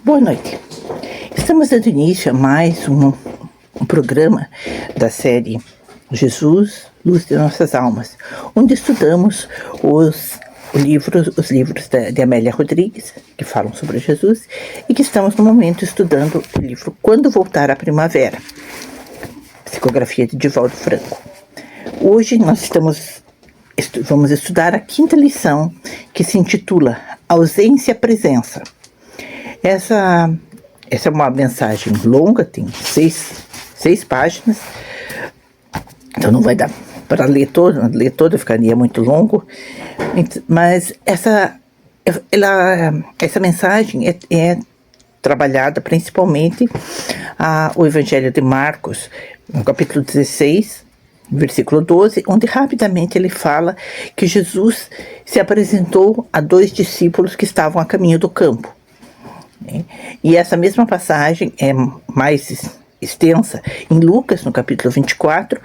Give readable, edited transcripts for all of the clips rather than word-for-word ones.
Boa noite. Estamos dando início a mais um programa da série Jesus, Luz de Nossas Almas, onde estudamos os livros de Amélia Rodrigues, que falam sobre Jesus, e que estamos no momento estudando o livro Quando Voltar à Primavera, psicografia de Divaldo Franco. Hoje nós vamos estudar a quinta lição, que se intitula Ausência-Presença. Essa é uma mensagem longa, tem seis páginas, então não vai dar para ler toda, ficaria muito longo, mas essa mensagem é trabalhada principalmente o Evangelho de Marcos, no capítulo 16, versículo 12, onde rapidamente ele fala que Jesus se apresentou a 2 discípulos que estavam a caminho do campo. E essa mesma passagem é mais extensa em Lucas, no capítulo 24,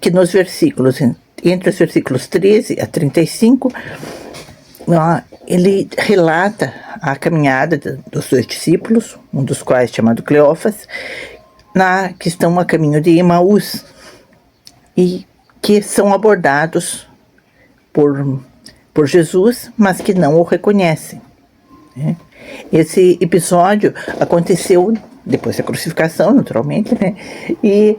que nos versículos, entre os versículos 13 a 35, ele relata a caminhada dos 2 discípulos, um dos quais chamado Cleófas, que estão a caminho de Emaús, e que são abordados por Jesus, mas que não o reconhecem. Esse episódio aconteceu depois da crucificação, naturalmente, e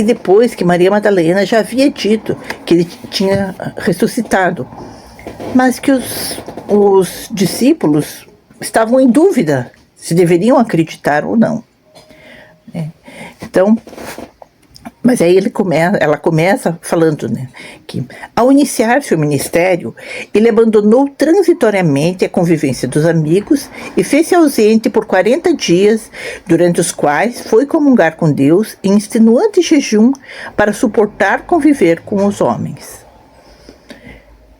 depois que Maria Madalena já havia dito que ele tinha ressuscitado, mas que os discípulos estavam em dúvida se deveriam acreditar ou não. Então, mas aí ela começa falando, que ao iniciar seu ministério, ele abandonou transitoriamente a convivência dos amigos e fez-se ausente por 40 dias, durante os quais foi comungar com Deus em extenuante jejum para suportar conviver com os homens.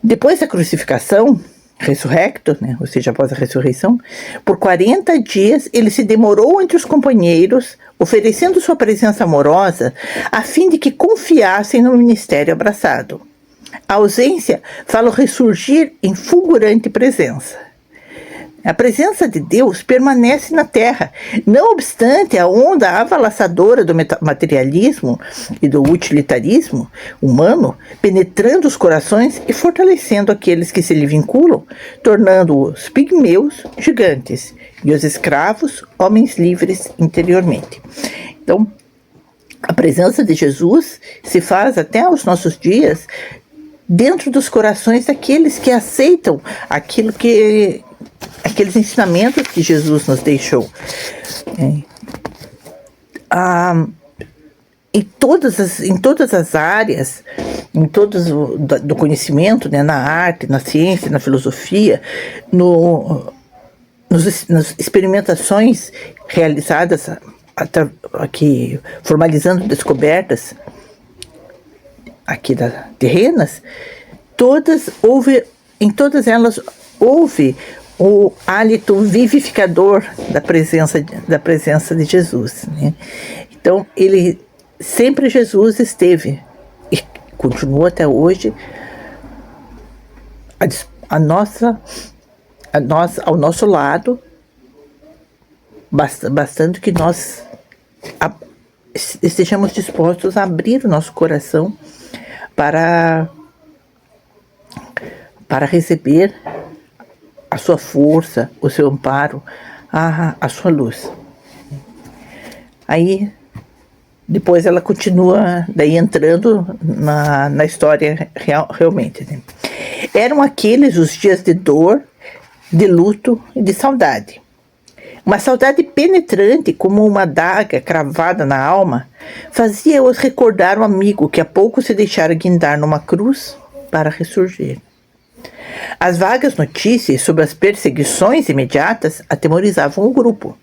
Depois da crucificação, ressurrecto, ou seja, após a ressurreição, por 40 dias ele se demorou entre os companheiros, oferecendo sua presença amorosa a fim de que confiassem no ministério abraçado. A ausência fala o ressurgir em fulgurante presença. A presença de Deus permanece na Terra, não obstante a onda avalaçadora do materialismo e do utilitarismo humano penetrando os corações e fortalecendo aqueles que se lhe vinculam, tornando-os pigmeus gigantes e os escravos homens livres interiormente. Então, a presença de Jesus se faz até aos nossos dias dentro dos corações daqueles que aceitam aqueles ensinamentos que Jesus nos deixou. Em todas as áreas, do conhecimento, na arte, na ciência, na filosofia, nas experimentações realizadas aqui, formalizando descobertas aqui terrenas, em todas elas houve o hálito vivificador da presença de Jesus. Então, Jesus esteve e continua até hoje ao nosso lado, bastante que nós estejamos dispostos a abrir o nosso coração para receber a sua força, o seu amparo, a sua luz. Aí, depois ela continua entrando na história realmente. Eram aqueles os dias de dor, de luto e de saudade. Uma saudade penetrante, como uma adaga cravada na alma, fazia-os recordar o amigo que há pouco se deixara guindar numa cruz para ressurgir. As vagas notícias sobre as perseguições imediatas atemorizavam o grupo.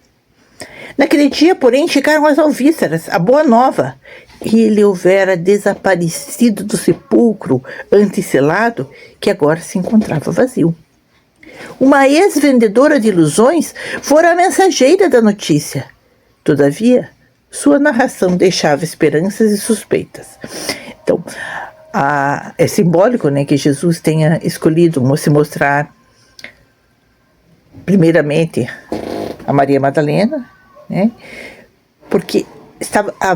Naquele dia, porém, chegaram as alvíceras, a boa nova. Ele houvera desaparecido do sepulcro anteselado, que agora se encontrava vazio. Uma ex-vendedora de ilusões fora a mensageira da notícia. Todavia, sua narração deixava esperanças e suspeitas. Então, é simbólico, que Jesus tenha escolhido se mostrar primeiramente a Maria Madalena, né? Porque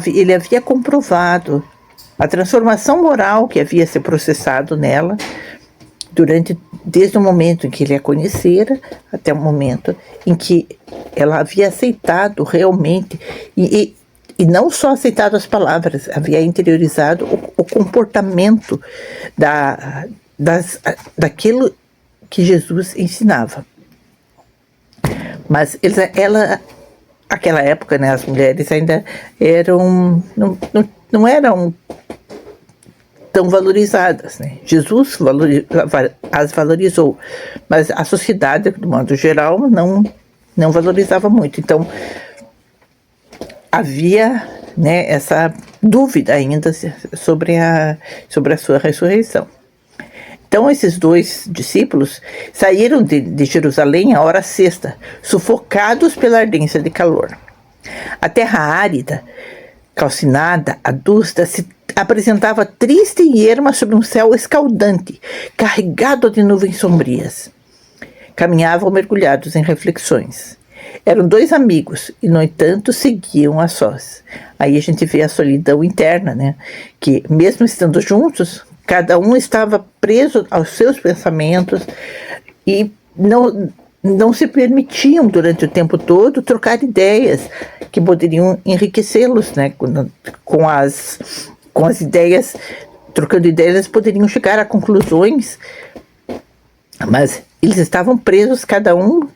ele havia comprovado a transformação moral que havia se processado nela desde o momento em que ele a conhecera até o momento em que ela havia aceitado realmente, e não só aceitado as palavras, havia interiorizado o comportamento daquilo que Jesus ensinava. Mas aquela época, né, as mulheres ainda não eram tão valorizadas, né? Jesus as valorizou, mas a sociedade, de modo geral, não valorizava muito. Então, havia, né, essa dúvida ainda sobre a sua ressurreição. Então, esses 2 discípulos saíram de Jerusalém à hora sexta, sufocados pela ardência de calor. A terra árida, calcinada, adusta, se apresentava triste e erma sob um céu escaldante, carregado de nuvens sombrias. Caminhavam mergulhados em reflexões. Eram 2 amigos e, no entanto, seguiam a sós. Aí a gente vê a solidão interna, né? Que, mesmo estando juntos, cada um estava preso aos seus pensamentos e não se permitiam, durante o tempo todo, trocar ideias que poderiam enriquecê-los, né? Com as ideias, trocando ideias, eles poderiam chegar a conclusões, mas eles estavam presos, cada um,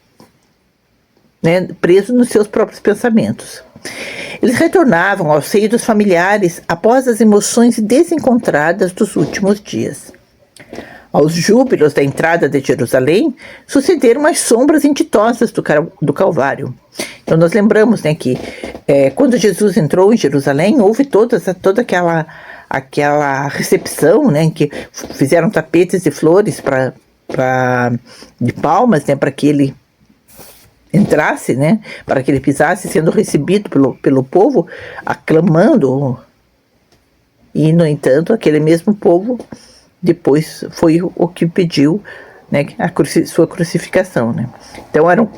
né, preso nos seus próprios pensamentos. Eles retornavam ao seio dos familiares após as emoções desencontradas dos últimos dias. Aos júbilos da entrada de Jerusalém, sucederam as sombras inditosas do Calvário. Então nós lembramos, né, que quando Jesus entrou em Jerusalém, houve toda aquela recepção, né, em que fizeram tapetes de flores de palmas, né, para que ele entrasse, né, para que ele pisasse, sendo recebido pelo povo, aclamando. E, no entanto, aquele mesmo povo depois foi o que pediu, né, sua crucificação, né. Então eram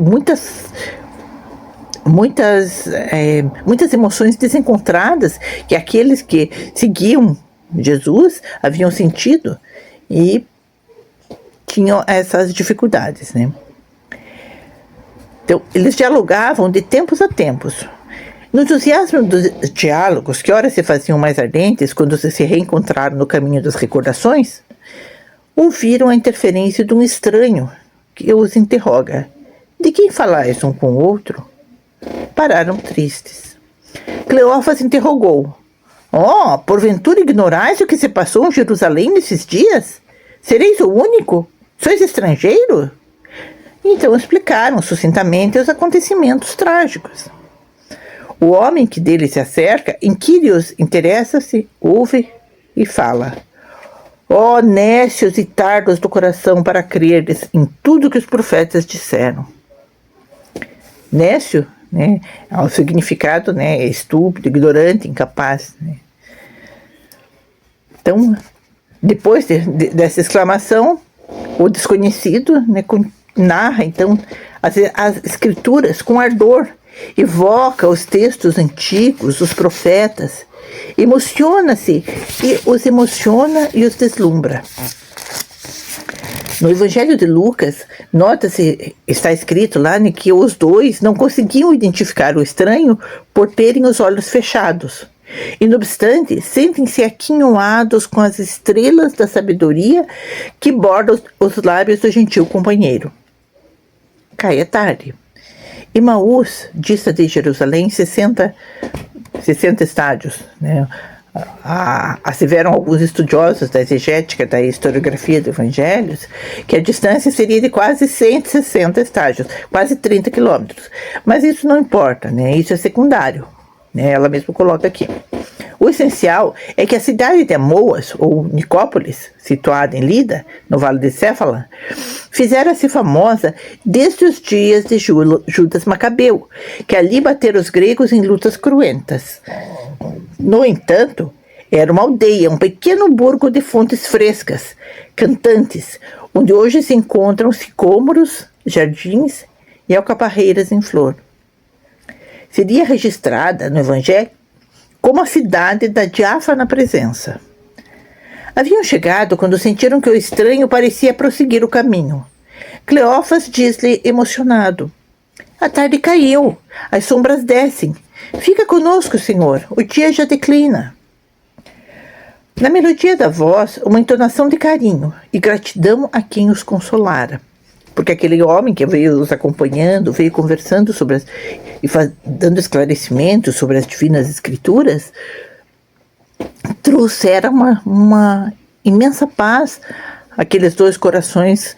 muitas emoções desencontradas que aqueles que seguiam Jesus haviam sentido e tinham essas dificuldades, né. Então, eles dialogavam de tempos a tempos. No entusiasmo dos diálogos, que ora se faziam mais ardentes quando se reencontraram no caminho das recordações, ouviram a interferência de um estranho que os interroga. De quem falais um com o outro? Pararam tristes. Cleófas interrogou. Porventura ignorais o que se passou em Jerusalém nesses dias? Sereis o único? Sois estrangeiro? Então explicaram sucintamente os acontecimentos trágicos. O homem que dele se acerca, inquire-os, interessa-se, ouve e fala. Nécios e tardos do coração para crerdes em tudo que os profetas disseram. Nécio, né, o significado, né, é estúpido, ignorante, incapaz, né. Então, depois dessa exclamação, o desconhecido, né, narra, então, as escrituras com ardor, evoca os textos antigos, os profetas, emociona-se, e os emociona e os deslumbra. No Evangelho de Lucas, nota-se, está escrito lá, né, que os 2 não conseguiam identificar o estranho por terem os olhos fechados. E, não obstante, sentem-se aquinhoados com as estrelas da sabedoria que bordam os lábios do gentil companheiro. Cai a tarde. Emaús dista de Jerusalém 60 estádios, né? Asseveram alguns estudiosos da exegética, da historiografia dos evangelhos, que a distância seria de quase 160 estádios, quase 30 quilômetros. Mas isso não importa, né? Isso é secundário, né? Ela mesma coloca aqui. O essencial é que a cidade de Amoas, ou Nicópolis, situada em Lida, no Vale de Céfala, fizera-se famosa desde os dias de Judas Macabeu, que ali bateram os gregos em lutas cruentas. No entanto, era uma aldeia, um pequeno burgo de fontes frescas, cantantes, onde hoje se encontram sicômoros, jardins e alcaparreiras em flor. Seria registrada no Evangelho como a cidade da diáfana presença. Haviam chegado quando sentiram que o estranho parecia prosseguir o caminho. Cleófas diz-lhe emocionado: a tarde caiu, as sombras descem. Fica conosco, Senhor, o dia já declina. Na melodia da voz, uma entonação de carinho e gratidão a quem os consolara. Porque aquele homem que veio os acompanhando, veio conversando sobre dando esclarecimentos sobre as divinas escrituras, trouxera uma imensa paz àqueles dois corações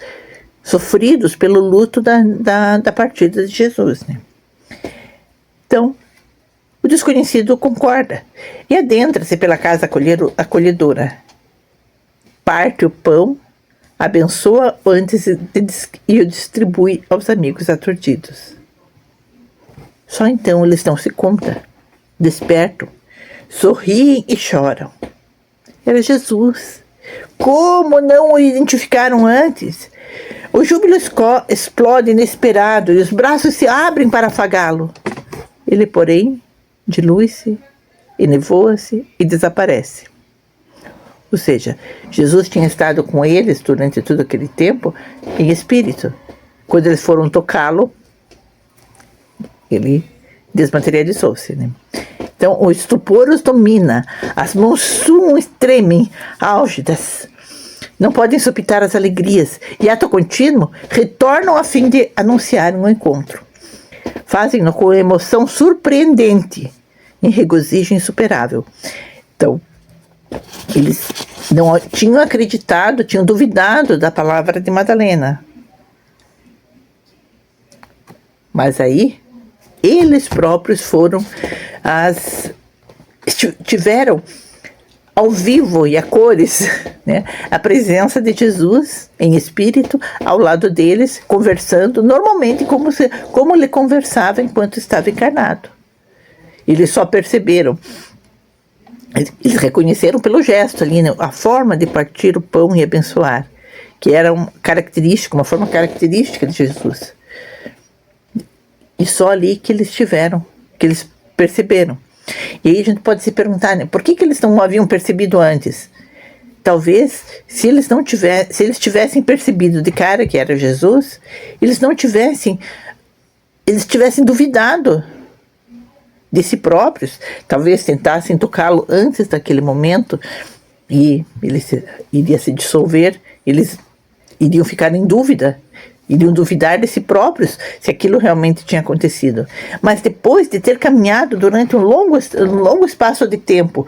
sofridos pelo luto da partida de Jesus, né? Então, o desconhecido concorda e adentra-se pela casa acolhedora. Parte o pão, abençoa antes e o distribui aos amigos aturdidos. Só então eles dão se conta, despertam, sorriem e choram. Era Jesus. Como não o identificaram antes? O júbilo explode inesperado e os braços se abrem para afagá-lo. Ele, porém, dilui-se, enevoa-se e desaparece. Ou seja, Jesus tinha estado com eles durante todo aquele tempo em espírito. Quando eles foram tocá-lo, ele desmaterializou-se, né? Então, o estupor os domina, as mãos suam e tremem, álgidas. Não podem supitar as alegrias e, ato contínuo, retornam a fim de anunciar um encontro. Fazem-no com emoção surpreendente, em regozijo insuperável. Então, eles não tinham acreditado, tinham duvidado da palavra de Madalena. Mas aí, eles próprios tiveram ao vivo e a cores, né, a presença de Jesus em espírito ao lado deles, conversando normalmente como ele conversava enquanto estava encarnado. Eles só perceberam, eles reconheceram pelo gesto ali, né, a forma de partir o pão e abençoar, que era uma forma característica de Jesus. E só ali que eles perceberam. E aí a gente pode se perguntar, né, por que eles não haviam percebido antes? Talvez, se eles tivessem percebido de cara que era Jesus, eles tivessem duvidado de si próprios, talvez tentassem tocá-lo antes daquele momento e ele iria se dissolver, eles iriam ficar em dúvida, iriam duvidar de si próprios se aquilo realmente tinha acontecido. Mas depois de ter caminhado durante um longo espaço de tempo,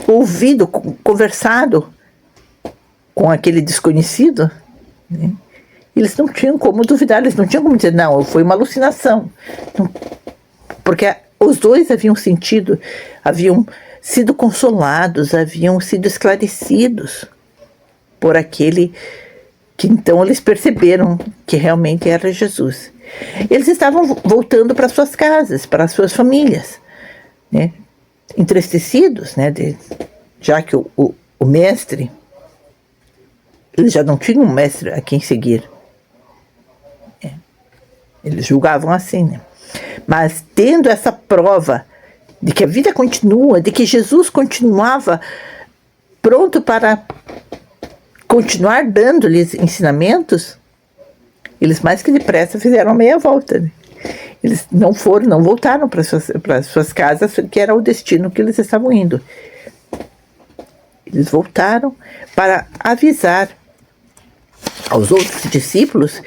ouvido, conversado com aquele desconhecido, né, eles não tinham como duvidar, eles não tinham como dizer, não, foi uma alucinação. Não, porque os dois haviam sido consolados, haviam sido esclarecidos por aquele que então eles perceberam que realmente era Jesus. Eles estavam voltando para suas casas, para suas famílias, né, entristecidos, né, já que o mestre, eles já não tinham um mestre a quem seguir. Eles julgavam assim, né? Mas tendo essa prova de que a vida continua, de que Jesus continuava pronto para continuar dando-lhes ensinamentos, eles mais que depressa fizeram a meia volta, né? Eles não voltaram para suas casas, que era o destino que eles estavam indo. Eles voltaram para avisar aos outros discípulos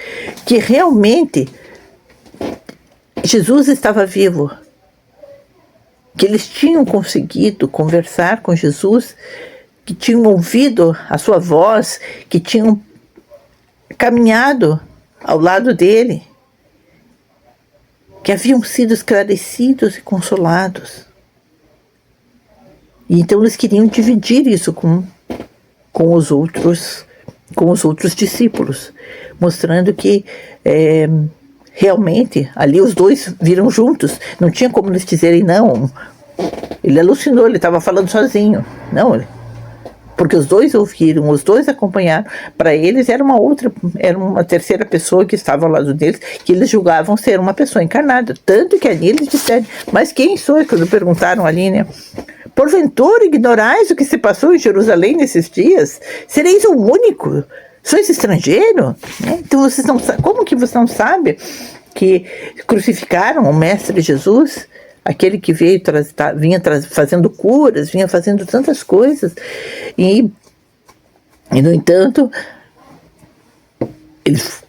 que realmente Jesus estava vivo, que eles tinham conseguido conversar com Jesus, que tinham ouvido a sua voz, que tinham caminhado ao lado dele, que haviam sido esclarecidos e consolados. E então eles queriam dividir isso com os outros discípulos, mostrando que realmente ali os dois viram juntos, não tinha como eles dizerem não, ele alucinou, ele estava falando sozinho. Não, porque os dois ouviram, os dois acompanharam. Para eles era uma terceira pessoa que estava ao lado deles, que eles julgavam ser uma pessoa encarnada. Tanto que ali eles disseram, mas quem sou? Quando perguntaram ali, né? Porventura ignorais o que se passou em Jerusalém nesses dias? Sereis o único? Sois estrangeiro? Então vocês não sabem. Como que você não sabe que crucificaram o Mestre Jesus? Aquele que vinha fazendo curas, vinha fazendo tantas coisas. E no entanto, eles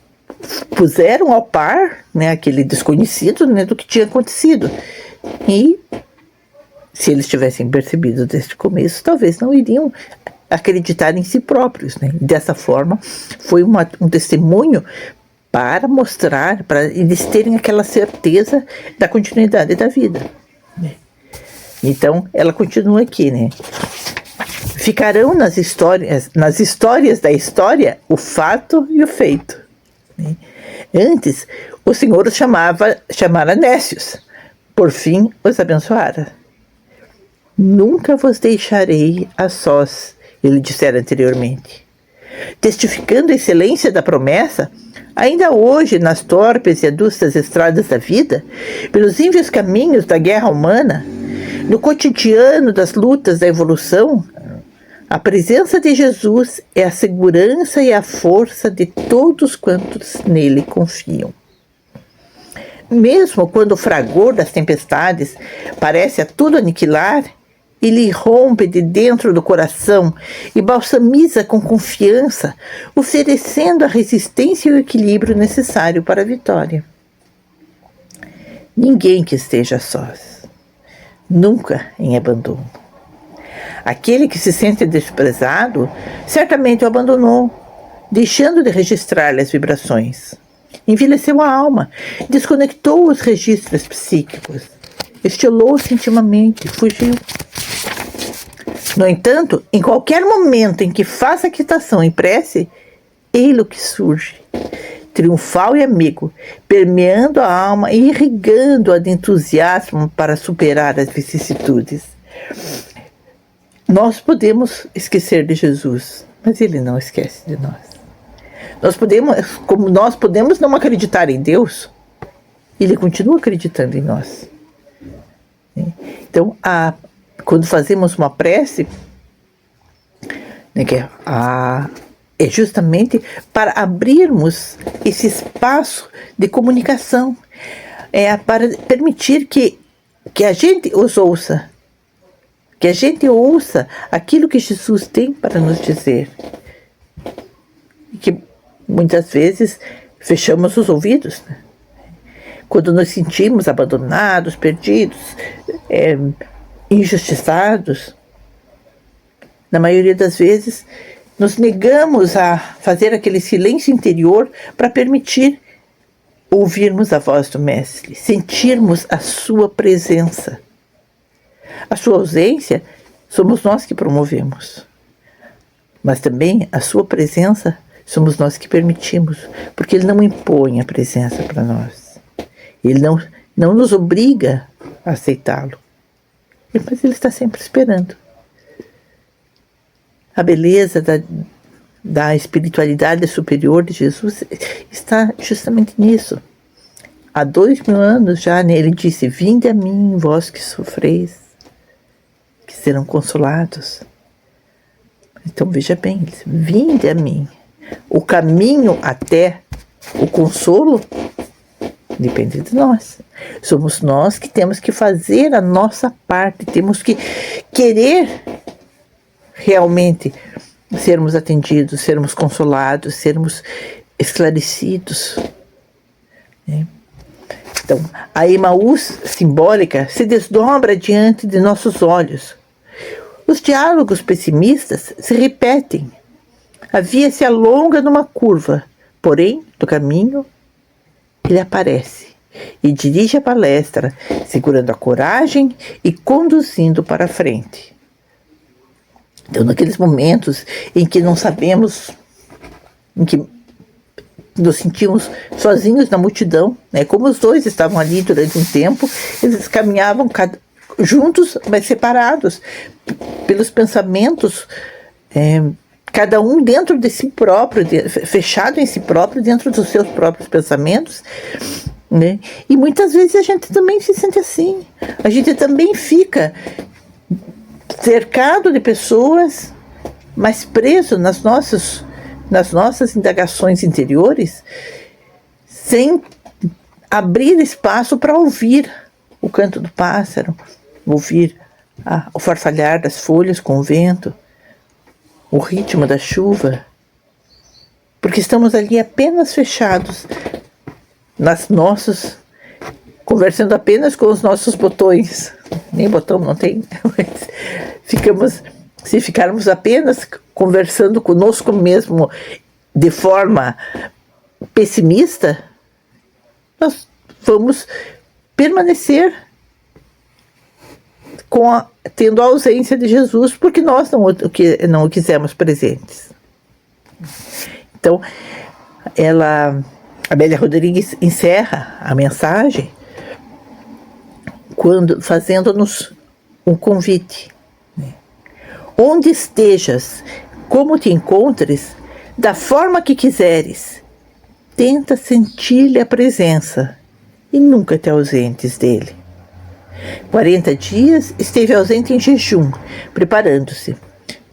puseram ao par, né, aquele desconhecido, né, do que tinha acontecido. E se eles tivessem percebido desde o começo, talvez não iriam acreditar em si próprios, né? Dessa forma, foi um testemunho para mostrar, para eles terem aquela certeza da continuidade da vida, né? Então, ela continua aqui, né? Ficarão nas histórias da história o fato e o feito, né? Antes, o Senhor os chamara nécios, por fim os abençoara. Nunca vos deixarei a sós, ele dissera anteriormente. Testificando a excelência da promessa, ainda hoje, nas torpes e adustas estradas da vida, pelos ínvios caminhos da guerra humana, no cotidiano das lutas da evolução, a presença de Jesus é a segurança e a força de todos quantos nele confiam. Mesmo quando o fragor das tempestades parece a tudo aniquilar, ele rompe de dentro do coração e balsamiza com confiança, oferecendo a resistência e o equilíbrio necessário para a vitória. Ninguém que esteja sós, nunca em abandono. Aquele que se sente desprezado, certamente o abandonou, deixando de registrar-lhe as vibrações. Envelheceu a alma, desconectou os registros psíquicos, estilou-se intimamente, fugiu. No entanto, em qualquer momento em que faça quitação em prece, ele que surge, triunfal e amigo, permeando a alma e irrigando-a de entusiasmo para superar as vicissitudes. Nós podemos esquecer de Jesus, mas ele não esquece de nós. Como nós podemos não acreditar em Deus, ele continua acreditando em nós. Então, quando fazemos uma prece, né, é justamente para abrirmos esse espaço de comunicação, para permitir que a gente os ouça, que a gente ouça aquilo que Jesus tem para nos dizer. E que muitas vezes fechamos os ouvidos, né? Quando nos sentimos abandonados, perdidos, injustiçados, na maioria das vezes nos negamos a fazer aquele silêncio interior para permitir ouvirmos a voz do Mestre, sentirmos a sua presença. A sua ausência somos nós que promovemos, mas também a sua presença somos nós que permitimos, porque ele não impõe a presença para nós, ele não nos obriga a aceitá-lo, mas ele está sempre esperando. A beleza da espiritualidade superior de Jesus está justamente nisso. Há 2000 anos já, né, ele disse: vinde a mim, vós que sofreis, que serão consolados. Então veja bem, vinde a mim. O caminho até o consolo depende de nós. Somos nós que temos que fazer a nossa parte, temos que querer realmente sermos atendidos, sermos consolados, sermos esclarecidos, né? Então, a Emaús simbólica se desdobra diante de nossos olhos. Os diálogos pessimistas se repetem. A via se alonga numa curva, porém, do caminho, ele aparece e dirige a palestra, segurando a coragem e conduzindo para a frente. Então, naqueles momentos em que não sabemos, em que nos sentimos sozinhos na multidão, né? Como os dois estavam ali durante um tempo, eles caminhavam juntos, mas separados pelos pensamentos cada um dentro de si próprio, fechado em si próprio, dentro dos seus próprios pensamentos, né? E muitas vezes a gente também se sente assim. A gente também fica cercado de pessoas, mas preso nas nossas indagações interiores, sem abrir espaço para ouvir o canto do pássaro, ouvir o farfalhar das folhas com o vento, o ritmo da chuva, porque estamos ali apenas fechados conversando apenas com os nossos botões. Nem botão não tem. Se ficarmos apenas conversando conosco mesmo de forma pessimista, nós vamos permanecer tendo a ausência de Jesus, porque nós não o quisemos presentes. Então, a Amélia Rodrigues encerra a mensagem fazendo-nos um convite. Onde estejas, como te encontres, da forma que quiseres, tenta sentir-lhe a presença e nunca te ausentes dele. 40 dias esteve ausente em jejum, preparando-se.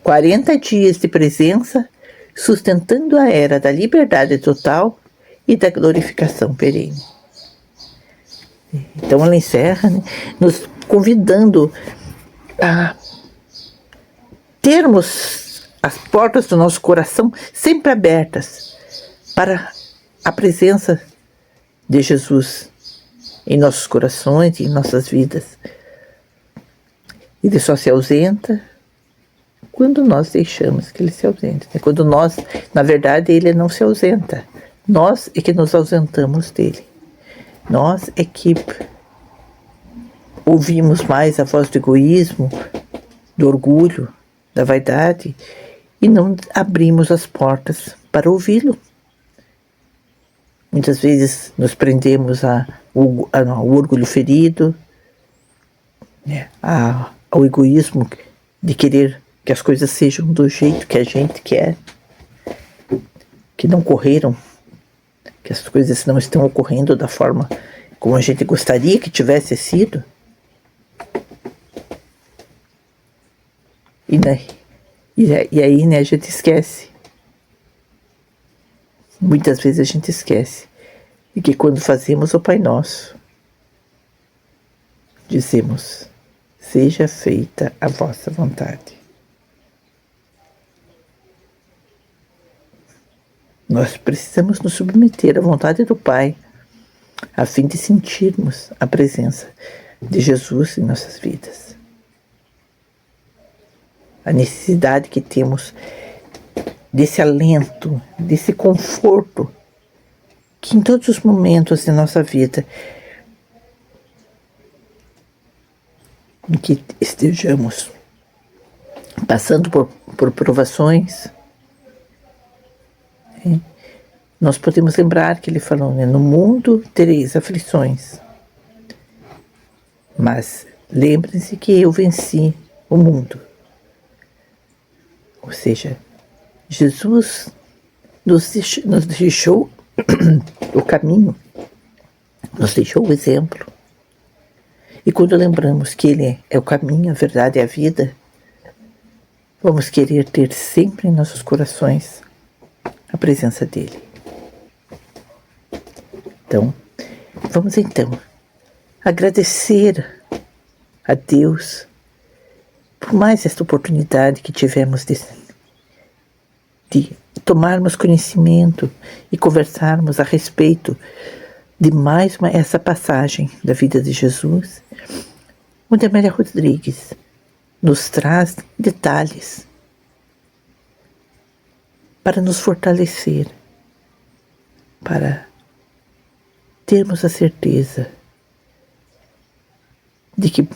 40 dias de presença, sustentando a era da liberdade total e da glorificação perene. Então ela encerra, né, nos convidando a termos as portas do nosso coração sempre abertas para a presença de Jesus em nossos corações e em nossas vidas. Ele só se ausenta quando nós deixamos que ele se ausente. Quando nós, na verdade, ele não se ausenta. Nós é que nos ausentamos dele. Nós é que ouvimos mais a voz do egoísmo, do orgulho, da vaidade, e não abrimos as portas para ouvi-lo. Muitas vezes nos prendemos ao orgulho ferido, ao egoísmo de querer que as coisas sejam do jeito que a gente quer, que não correram, que as coisas não estão ocorrendo da forma como a gente gostaria que tivesse sido. E aí, né, a gente esquece. Muitas vezes a gente esquece de que quando fazemos o Pai Nosso, dizemos: seja feita a vossa vontade. Nós precisamos nos submeter à vontade do Pai, a fim de sentirmos a presença de Jesus em nossas vidas. A necessidade que temos desse alento, desse conforto, que em todos os momentos da nossa vida, em que estejamos passando por provações, nós podemos lembrar que ele falou, né? No mundo tereis aflições, mas lembrem-se que eu venci o mundo. Ou seja, Jesus nos deixou o caminho, nos deixou o exemplo. E quando lembramos que ele é o caminho, a verdade e a vida, vamos querer ter sempre em nossos corações a presença dele. Então, vamos agradecer a Deus por mais esta oportunidade que tivemos de tomarmos conhecimento e conversarmos a respeito de mais essa passagem da vida de Jesus, onde a Amélia Rodrigues nos traz detalhes para nos fortalecer, para termos a certeza de que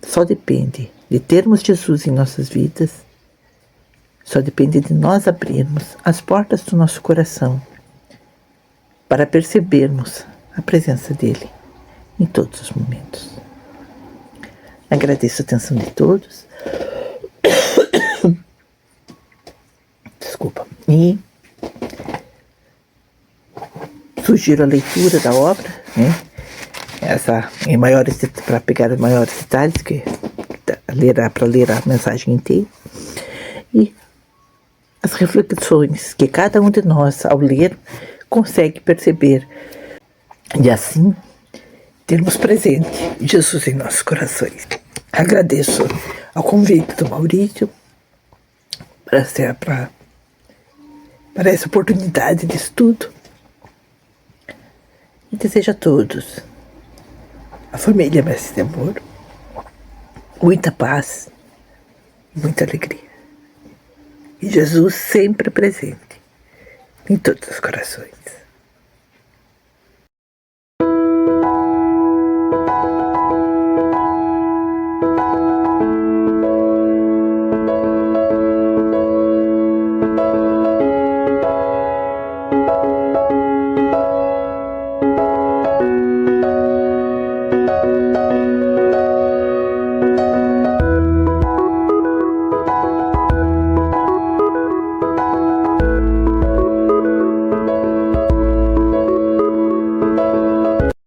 só depende de termos Jesus em nossas vidas, só depende de nós abrirmos as portas do nosso coração para percebermos a presença dele em todos os momentos. Agradeço a atenção de todos desculpa. E sugiro a leitura da obra, né? Essa em maiores, para pegar os maiores detalhes, que para ler a mensagem inteira. E as reflexões que cada um de nós, ao ler, consegue perceber. E assim, termos presente Jesus em nossos corações. Agradeço ao convite do Maurício para essa oportunidade de estudo. E desejo a todos, a família Mestre de Amor, muita paz, muita alegria. E Jesus sempre presente em todos os corações.